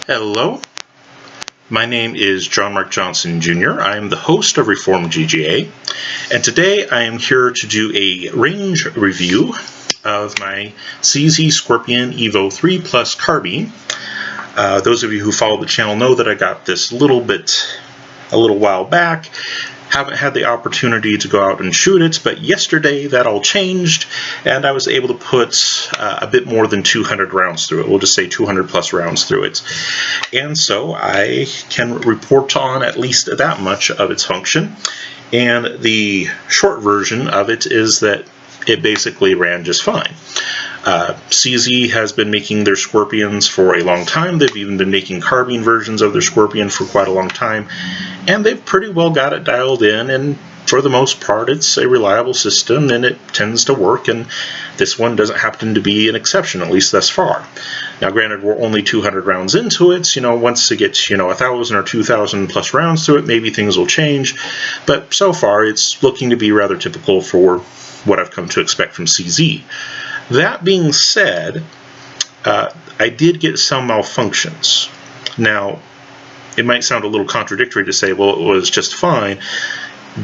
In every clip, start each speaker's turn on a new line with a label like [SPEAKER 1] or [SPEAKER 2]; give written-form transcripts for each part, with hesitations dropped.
[SPEAKER 1] Hello, my name is John Mark Johnson Jr. I am the host of Reformed GGA, and today I am here to do a range review of my CZ Scorpion Evo 3 Plus Carbine. Those of you who follow the channel know that I got this a little while back. Haven't had the opportunity to go out and shoot it, but yesterday that all changed and I was able to put a bit more than 200 rounds through it. We'll just say 200 plus rounds through it. And so I can report on at least that much of its function. And the short version of it is that it basically ran just fine. CZ has been making their Scorpions for a long time. They've even been making Carbine versions of their Scorpion for quite a long time, and they've pretty well got it dialed in, and for the most part it's a reliable system and it tends to work, and this one doesn't happen to be an exception, at least thus far. Now granted, we're only 200 rounds into it. Once it gets 1,000 or 2,000 plus rounds through it, maybe things will change, but so far it's looking to be rather typical for what I've come to expect from CZ. That being said, I did get some malfunctions. Now, it might sound a little contradictory to say, well, it was just fine,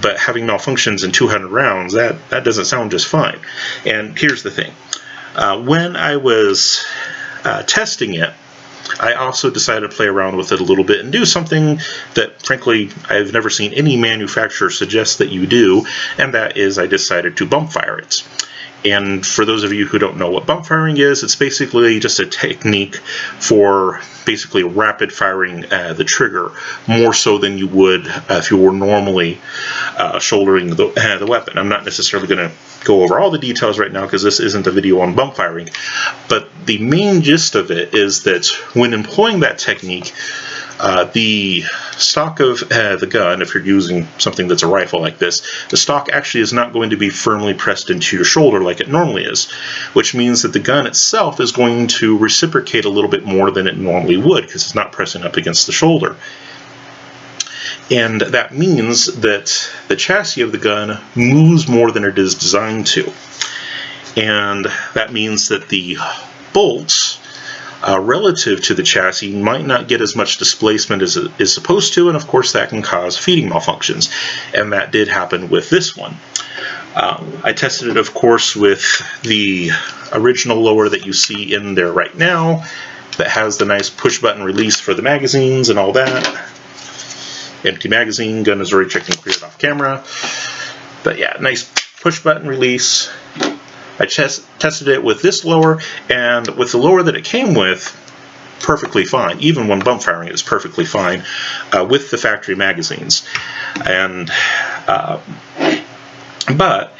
[SPEAKER 1] but having malfunctions in 200 rounds, that doesn't sound just fine. And here's the thing. When I was testing it, I also decided to play around with it a little bit and do something that, frankly, I've never seen any manufacturer suggest that you do, and that is I decided to bump fire it. And for those of you who don't know what bump firing is, it's basically just a technique for basically rapid firing the trigger, more so than you would if you were normally shouldering the weapon. I'm not necessarily going to go over all the details right now because this isn't a video on bump firing, but the main gist of it is that when employing that technique, the stock of the gun, if you're using something that's a rifle like this, the stock actually is not going to be firmly pressed into your shoulder like it normally is, which means that the gun itself is going to reciprocate a little bit more than it normally would because it's not pressing up against the shoulder. And that means that the chassis of the gun moves more than it is designed to. And that means that the bolts relative to the chassis might not get as much displacement as it is supposed to, and of course that can cause feeding malfunctions, and that did happen with this one. I tested it, of course, with the original lower that you see in there right now that has the nice push button release for the magazines and all that. Empty magazine, gun is already checked and cleared off camera, but yeah, nice push button release. I tested it with this lower, and with the lower that it came with, perfectly fine. Even when bump firing, it's perfectly fine with the factory magazines. And but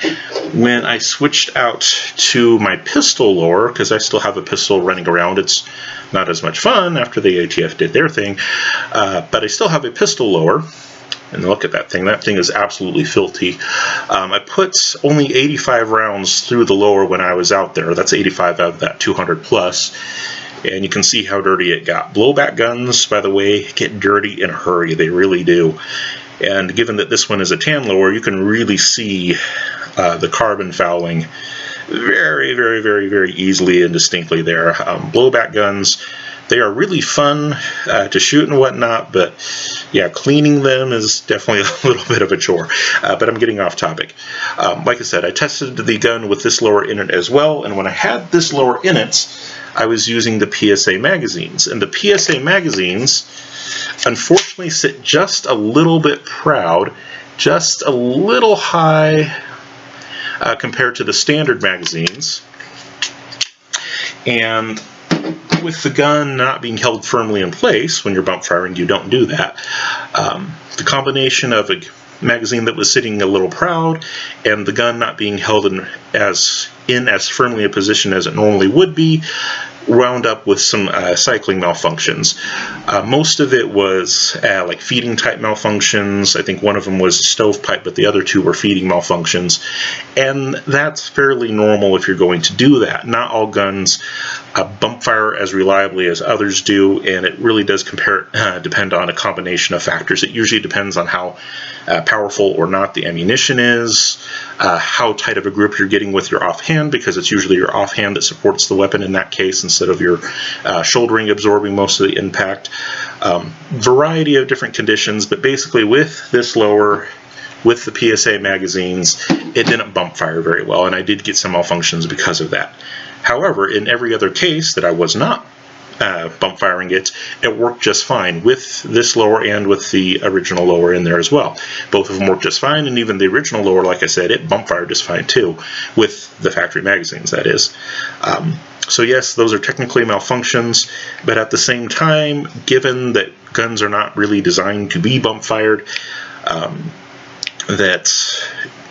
[SPEAKER 1] when I switched out to my pistol lower, because I still have a pistol running around, it's not as much fun after the ATF did their thing, but I still have a pistol lower. And look at that thing. That thing is absolutely filthy. I put only 85 rounds through the lower when I was out there. That's 85 out of that 200 plus. And you can see how dirty it got. Blowback guns, by the way, get dirty in a hurry. They really do. And given that this one is a tan lower, you can really see the carbon fouling very, very, very, very easily and distinctly there. Blowback guns, they are really fun to shoot and whatnot, but yeah, cleaning them is definitely a little bit of a chore. But I'm getting off topic. Like I said, I tested the gun with this lower in it as well, and when I had this lower in it, I was using the PSA magazines. And the PSA magazines, unfortunately, sit just a little bit proud, just a little high compared to the standard magazines. And with the gun not being held firmly in place, when you're bump firing, you don't do that. The combination of a magazine that was sitting a little proud and the gun not being held in as firmly a position as it normally would be wound up with some cycling malfunctions. Most of it was like feeding type malfunctions. I think one of them was a stovepipe, but the other two were feeding malfunctions. And that's fairly normal if you're going to do that. Not all guns bump fire as reliably as others do, and it really does depend on a combination of factors. It usually depends on how powerful or not the ammunition is, how tight of a grip you're getting with your offhand, because it's usually your offhand that supports the weapon in that case instead of your shouldering absorbing most of the impact. Variety of different conditions, but basically with this lower, with the PSA magazines, it didn't bump fire very well, and I did get some malfunctions because of that. However, in every other case that I was not bump firing it worked just fine with this lower and with the original lower in there as well. Both of them worked just fine, and even the original lower, like I said, it bump fired just fine too, with the factory magazines, that is. So yes, those are technically malfunctions, but at the same time, given that guns are not really designed to be bump fired, that,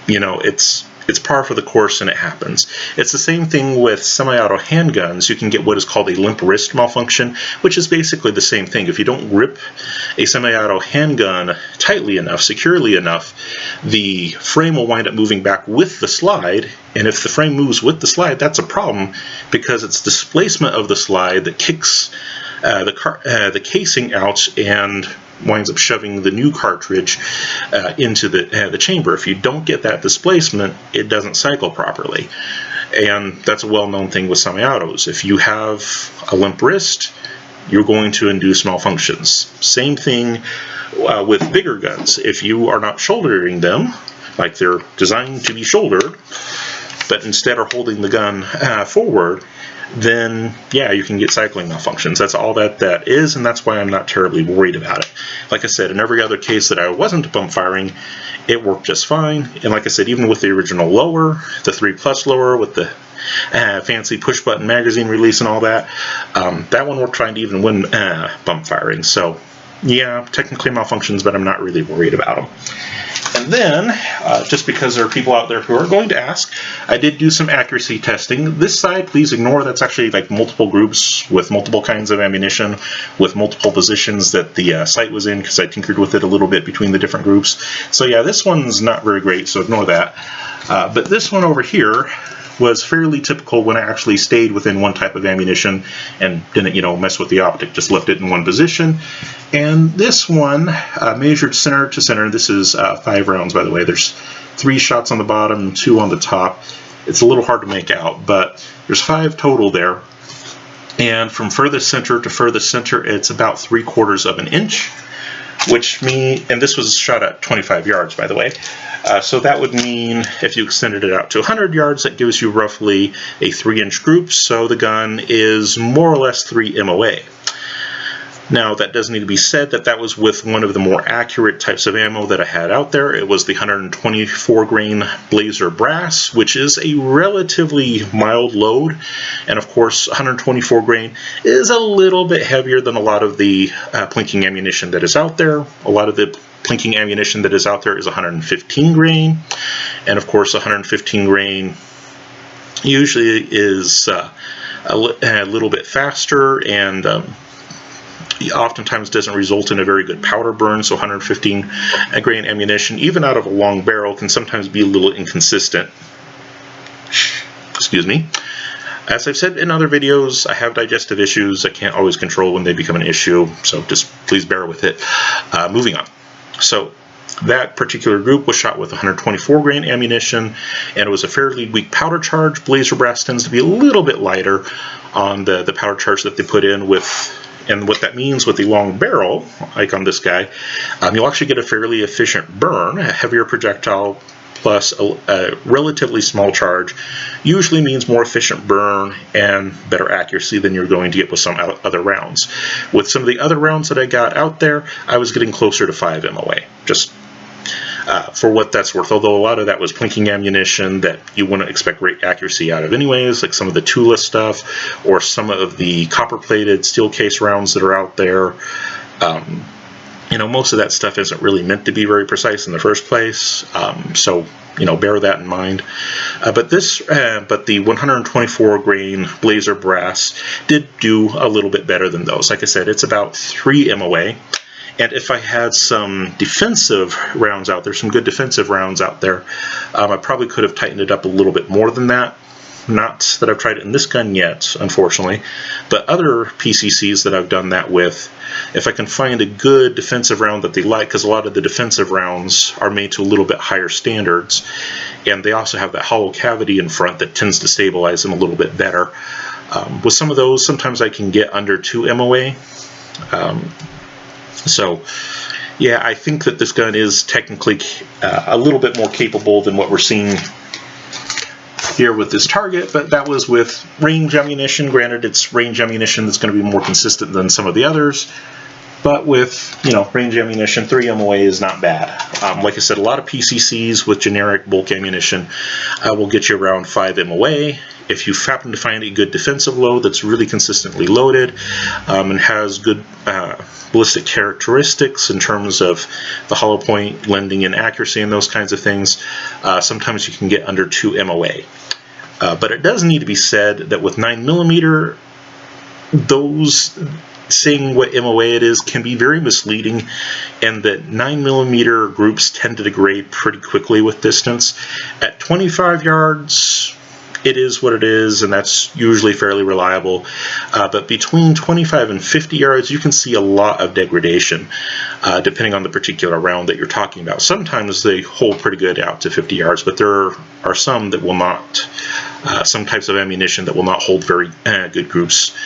[SPEAKER 1] you know, it's par for the course and it happens. It's the same thing with semi-auto handguns. You can get what is called a limp wrist malfunction, which is basically the same thing. If you don't grip a semi-auto handgun tightly enough, securely enough, the frame will wind up moving back with the slide, and if the frame moves with the slide, that's a problem because it's displacement of the slide that kicks the casing out and winds up shoving the new cartridge into the chamber. If you don't get that displacement, it doesn't cycle properly. And that's a well-known thing with semi-autos. If you have a limp wrist, you're going to induce malfunctions. Same thing with bigger guns. If you are not shouldering them, like they're designed to be shouldered, but instead are holding the gun forward, then yeah, you can get cycling malfunctions. That's all that is, and that's why I'm not terribly worried about it. Like I said, in every other case that I wasn't bump firing, it worked just fine. And like I said, even with the original lower, the 3+ lower with the fancy push button magazine release and all that, that one worked fine even when bump firing. So yeah, technically malfunctions, but I'm not really worried about them. And then, just because there are people out there who are going to ask, I did do some accuracy testing. This side, please ignore. That's actually like multiple groups with multiple kinds of ammunition, with multiple positions that the sight was in, because I tinkered with it a little bit between the different groups. So yeah, this one's not very great, so ignore that. But this one over here was fairly typical when I actually stayed within one type of ammunition and didn't, you know, mess with the optic, just left it in one position. And this one measured center to center. This is 5 rounds, by the way. There's 3 shots on the bottom, 2 on the top. It's a little hard to make out, but there's 5 total there. And from furthest center to furthest center, it's about 3/4 of an inch, which means, and this was shot at 25 yards, by the way. So that would mean if you extended it out to 100 yards, that gives you roughly a 3-inch group. So the gun is more or less 3 MOA. Now, that does need to be said that that was with one of the more accurate types of ammo that I had out there. It was the 124 grain Blazer Brass, which is a relatively mild load. And of course, 124 grain is a little bit heavier than a lot of the plinking ammunition that is out there. A lot of the plinking ammunition that is out there is 115 grain. And of course, 115 grain usually is a little bit faster and oftentimes doesn't result in a very good powder burn. So 115 grain ammunition, even out of a long barrel, can sometimes be a little inconsistent. Excuse me. As I've said in other videos, I have digestive issues. I can't always control when they become an issue, so just please bear with it. Moving on. So that particular group was shot with 124 grain ammunition, and it was a fairly weak powder charge. Blazer Brass tends to be a little bit lighter on the powder charge that they put in with. And what that means with the long barrel, like on this guy, you'll actually get a fairly efficient burn. A heavier projectile plus a relatively small charge usually means more efficient burn and better accuracy than you're going to get with some other rounds. With some of the other rounds that I got out there, I was getting closer to 5 MOA, just for what that's worth, although a lot of that was plinking ammunition that you wouldn't expect great accuracy out of anyways, like some of the Tula stuff or some of the copper-plated steel case rounds that are out there. You know, most of that stuff isn't really meant to be very precise in the first place, so you know, bear that in mind. But the 124 grain Blazer Brass did do a little bit better than those. Like I said, it's about 3 MOA. And if I had some defensive rounds out there, some good defensive rounds out there, I probably could have tightened it up a little bit more than that. Not that I've tried it in this gun yet, unfortunately, but other PCCs that I've done that with, if I can find a good defensive round that they like, because a lot of the defensive rounds are made to a little bit higher standards, and they also have that hollow cavity in front that tends to stabilize them a little bit better. With some of those, sometimes I can get under 2 MOA. So yeah, I think that this gun is technically a little bit more capable than what we're seeing here with this target, but that was with range ammunition. Granted, it's range ammunition that's going to be more consistent than some of the others, but with, you know, range ammunition, 3 MOA is not bad. Like I said, a lot of PCCs with generic bulk ammunition will get you around 5 MOA. If you happen to find a good defensive load that's really consistently loaded and has good ballistic characteristics in terms of the hollow point, lending, and accuracy and those kinds of things, sometimes you can get under 2 MOA. But it does need to be said that with 9mm, those saying what MOA it is can be very misleading, and that 9mm groups tend to degrade pretty quickly with distance. At 25 yards, it is what it is, and that's usually fairly reliable. But between 25 and 50 yards, you can see a lot of degradation, depending on the particular round that you're talking about. Sometimes they hold pretty good out to 50 yards, but there are some that will not, some types of ammunition that will not hold very good groups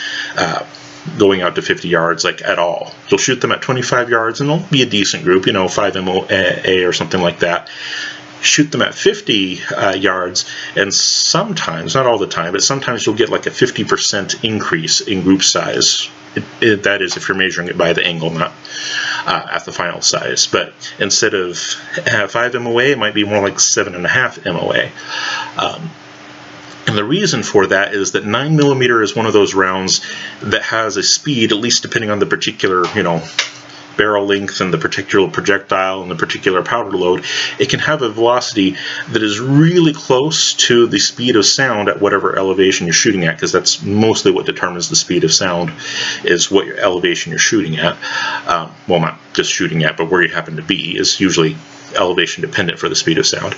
[SPEAKER 1] going out to 50 yards, like at all. You'll shoot them at 25 yards, and they'll be a decent group, you know, 5 MOA or something like that. Shoot them at 50 yards, and sometimes, not all the time, but sometimes you'll get like a 50% increase in group size. That is if you're measuring it by the angle, not at the final size. But instead of 5 MOA, it might be more like 7.5 MOA. And the reason for that is that 9mm is one of those rounds that has a speed, at least depending on the particular, you know, barrel length and the particular projectile and the particular powder load, it can have a velocity that is really close to the speed of sound at whatever elevation you're shooting at, because that's mostly what determines the speed of sound, is what your elevation you're shooting at. Well, not just shooting at, but where you happen to be is usually elevation dependent for the speed of sound.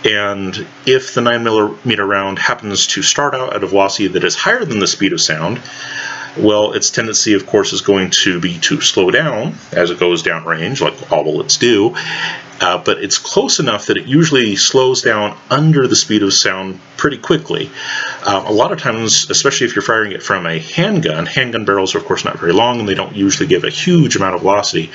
[SPEAKER 1] And if the 9mm round happens to start out at a velocity that is higher than the speed of sound, well, its tendency, of course, is going to be to slow down as it goes downrange, like all bullets do, but it's close enough that it usually slows down under the speed of sound pretty quickly. A lot of times, especially if you're firing it from a handgun barrels are, of course, not very long, and they don't usually give a huge amount of velocity.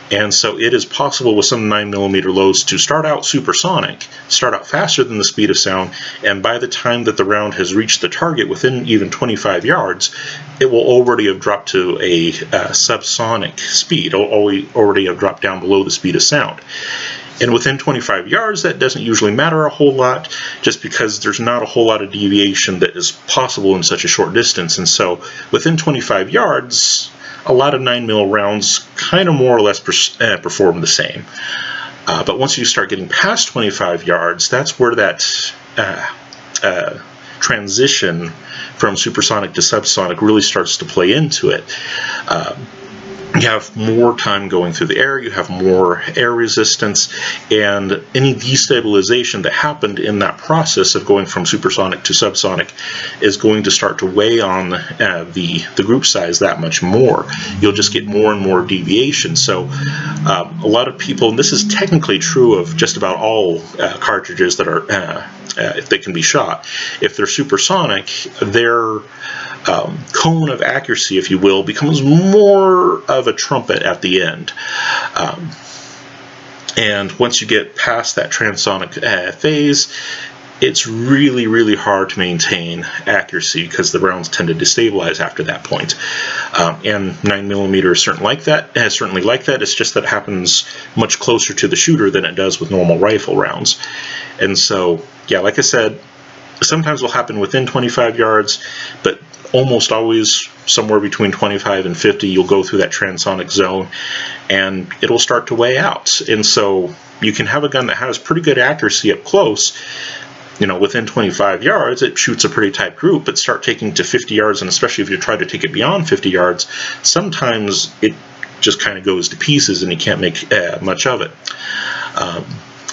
[SPEAKER 1] And so it is possible with some 9mm loads to start out supersonic, start out faster than the speed of sound, and by the time that the round has reached the target within even 25 yards, it will already have dropped to a subsonic speed, already have dropped down below the speed of sound. And within 25 yards, that doesn't usually matter a whole lot, just because there's not a whole lot of deviation that is possible in such a short distance. And so within 25 yards, a lot of 9mm rounds kind of more or less perform the same. But once you start getting past 25 yards, that's where that transition from supersonic to subsonic really starts to play into it. You have more time going through the air, you have more air resistance, and any destabilization that happened in that process of going from supersonic to subsonic is going to start to weigh on the group size that much more. You'll just get more and more deviation. So a lot of people, and this is technically true of just about all cartridges that are that can be shot, if they're supersonic, their cone of accuracy, if you will, becomes more of a trumpet at the end. And once you get past that transonic phase, it's really, really hard to maintain accuracy because the rounds tend to destabilize after that point. And 9mm is certainly like that. It's just that it happens much closer to the shooter than it does with normal rifle rounds. And so, yeah, like I said, sometimes will happen within 25 yards, but almost always somewhere between 25 and 50 you'll go through that transonic zone and it'll start to weigh out. And so you can have a gun that has pretty good accuracy up close, you know, within 25 yards it shoots a pretty tight group, but start taking to 50 yards, and especially if you try to take it beyond 50 yards, sometimes it just kind of goes to pieces and you can't make much of it.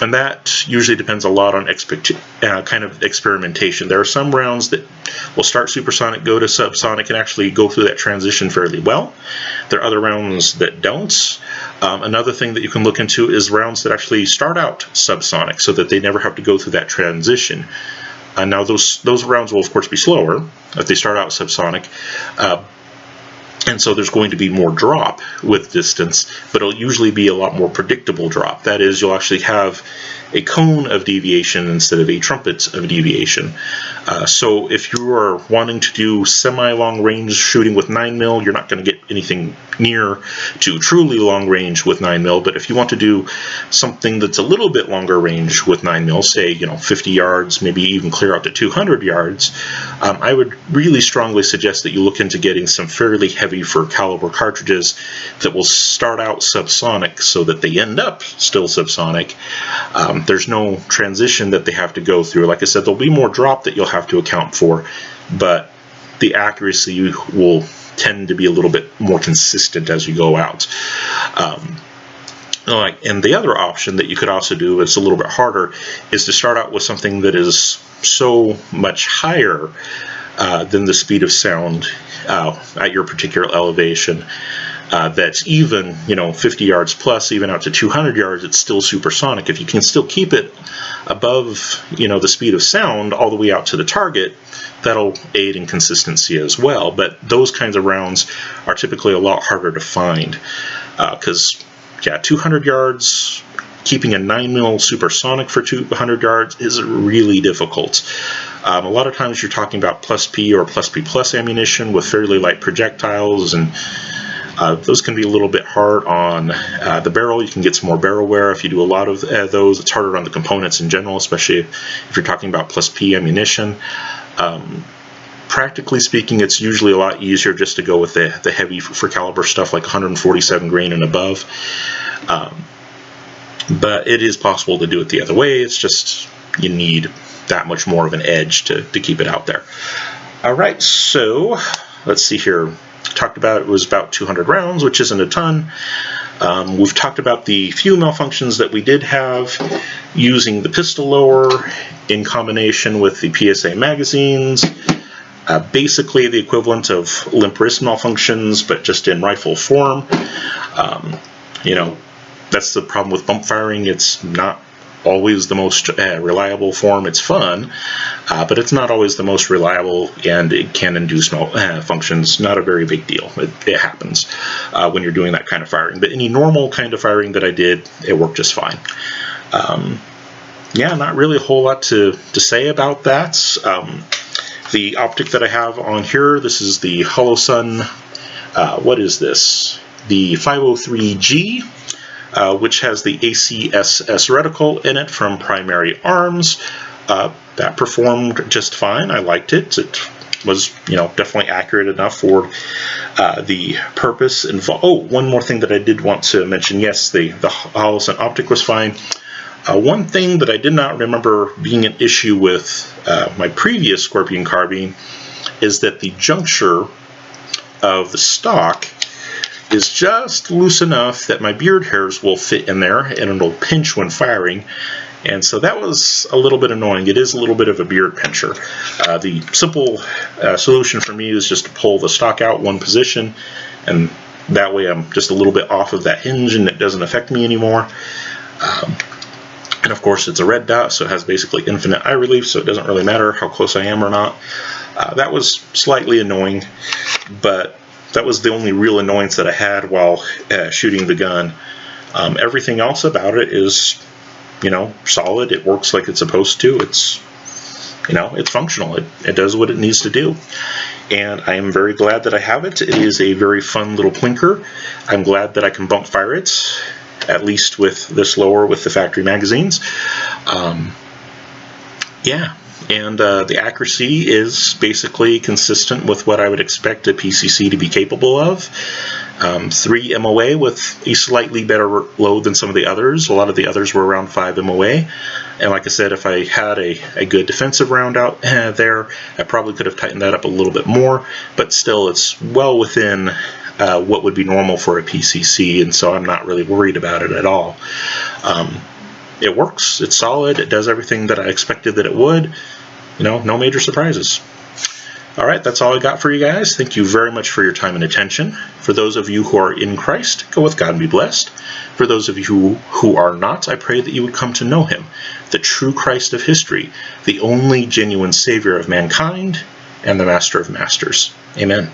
[SPEAKER 1] And that usually depends a lot on kind of experimentation. There are some rounds that will start supersonic, go to subsonic, and actually go through that transition fairly well. There are other rounds that don't. Another thing that you can look into is rounds that actually start out subsonic, so that they never have to go through that transition. Now those rounds will of course be slower if they start out subsonic. And so there's going to be more drop with distance, but it'll usually be a lot more predictable drop. That is, you'll actually have a cone of deviation instead of a trumpet of deviation. So if you are wanting to do semi-long range shooting with 9mm, you're not going to get anything near to truly long range with 9mm. But if you want to do something that's a little bit longer range with 9mm, say 50 yards, maybe even clear out to 200 yards, I would really strongly suggest that you look into getting some fairly heavy for caliber cartridges that will start out subsonic so that they end up still subsonic. There's no transition that they have to go through. Like I said, there'll be more drop that you'll have to account for, but the accuracy will tend to be a little bit more consistent as you go out. And the other option that you could also do, it's a little bit harder, is to start out with something that is so much higher than the speed of sound at your particular elevation. That's even 50 yards plus, even out to 200 yards, it's still supersonic. If you can still keep it above the speed of sound all the way out to the target, that'll aid in consistency as well. But those kinds of rounds are typically a lot harder to find, because 200 yards, keeping a 9mm supersonic for 200 yards is really difficult. A lot of times you're talking about plus P or plus P plus ammunition with fairly light projectiles, and those can be a little bit hard on the barrel. You can get some more barrel wear if you do a lot of those. It's harder on the components in general, especially if you're talking about plus P ammunition. Practically speaking, it's usually a lot easier just to go with the heavy for caliber stuff like 147 grain and above. But it is possible to do it the other way. It's just you need that much more of an edge to keep it out there. Alright, so let's see here. Talked about it was about 200 rounds, which isn't a ton. We've talked about the few malfunctions that we did have using the pistol lower in combination with the PSA magazines. Basically the equivalent of limp wrist malfunctions, but just in rifle form. That's the problem with bump firing. It's not always the most reliable form. It's fun, but it's not always the most reliable, and it can induce malfunctions. Not a very big deal. It happens when you're doing that kind of firing. But any normal kind of firing that I did, it worked just fine. Not really a whole lot to say about that. The optic that I have on here, this is the Holosun, what is this? The 503G, which has the ACSS reticle in it from Primary Arms. That performed just fine. I liked it. It was, definitely accurate enough for the purpose involved. Oh, one more thing that I did want to mention. Yes, the Holosun optic was fine. One thing that I did not remember being an issue with my previous Scorpion carbine is that the juncture of the stock is just loose enough that my beard hairs will fit in there and it'll pinch when firing. And so that was a little bit annoying. It is a little bit of a beard pincher. The simple solution for me is just to pull the stock out one position, and that way I'm just a little bit off of that hinge and it doesn't affect me anymore. And of course it's a red dot, so it has basically infinite eye relief, so it doesn't really matter how close I am or not. That was slightly annoying, but that was the only real annoyance that I had while shooting the gun. Everything else about it is, solid. It works like it's supposed to. It's, it's functional. It does what it needs to do. And I am very glad that I have it. It is a very fun little plinker. I'm glad that I can bump fire it, at least with this lower with the factory magazines. And the accuracy is basically consistent with what I would expect a PCC to be capable of. 3 MOA with a slightly better load than some of the others. A lot of the others were around 5 MOA. And like I said, if I had a good defensive round out there, I probably could have tightened that up a little bit more. But still, it's well within what would be normal for a PCC, and so I'm not really worried about it at all. it works, it's solid, it does everything that I expected that it would. No major surprises. All right, that's all I got for you guys. Thank you very much for your time and attention. For those of you who are in Christ, go with God and be blessed. For those of you who are not, I pray that you would come to know him, the true Christ of history, the only genuine Savior of mankind, and the Master of Masters. Amen.